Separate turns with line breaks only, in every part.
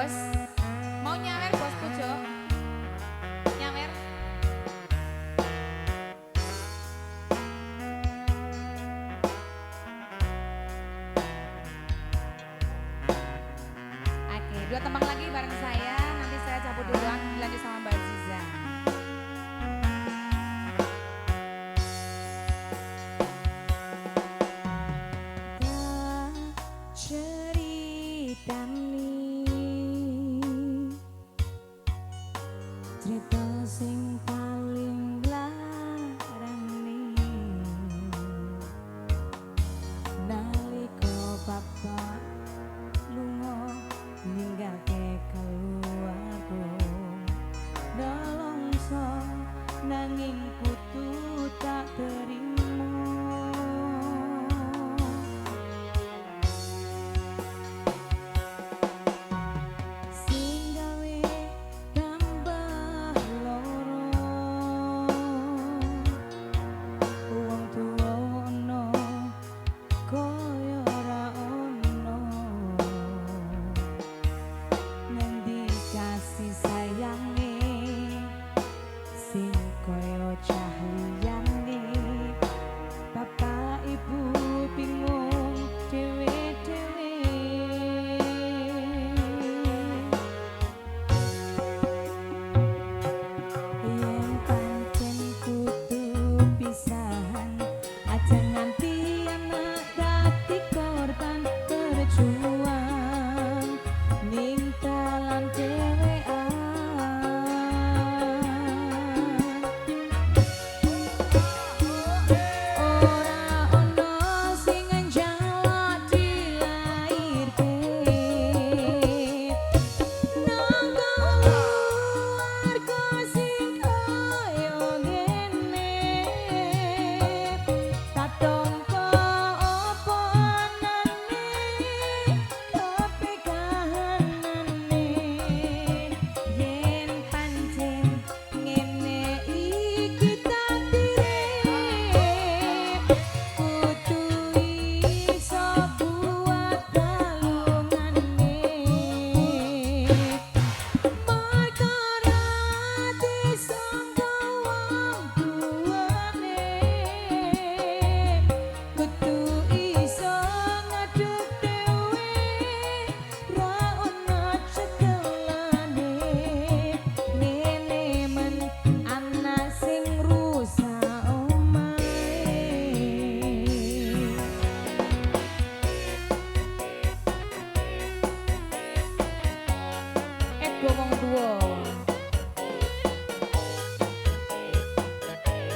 bos? Mau nyawer bos Pujo? Nyawer? Oke, dua tembang lagi bareng saya. Nanti saya cabut duluan, dilanjut sama Mbak Ziza.
Cerita sing paling larani nalika bapak lunga ninggalke keluarga nelongso nanging kudu tak terima.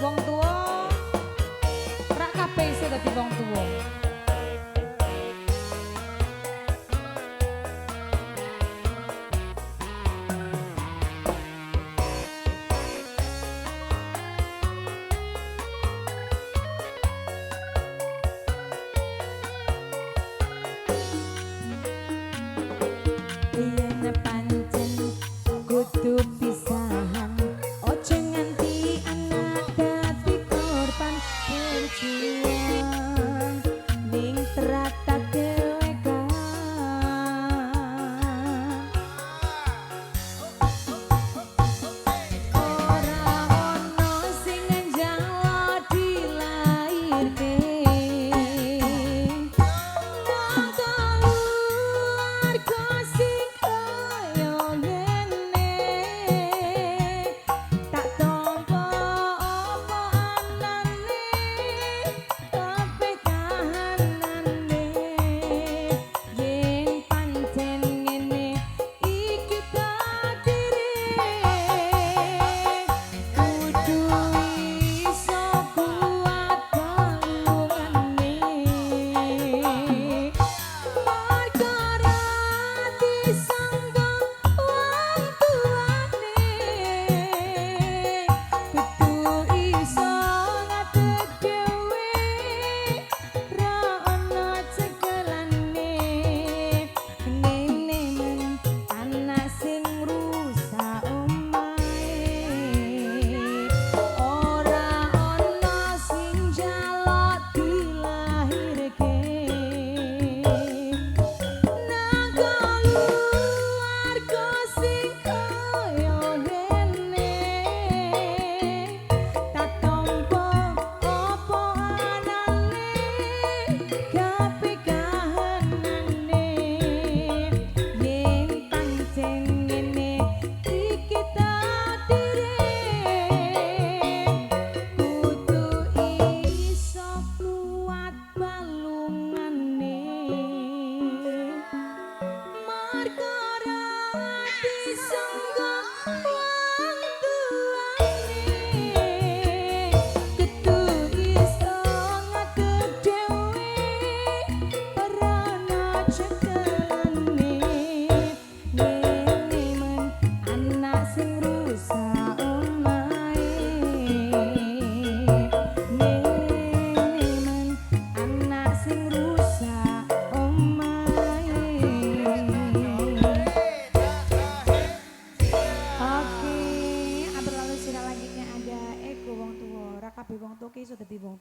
Wong tuwa rak kabeh iso dadi wong tuwa.
Yen pancen kudu pisahan ojo nganti anak dadi korban perjuangan ning teratak dhewe kan ora ono sing njalo dilairke nang keluarga sing kaya ngene tak tampa apa anane
kabeh wong tuwa ki iso dadi wong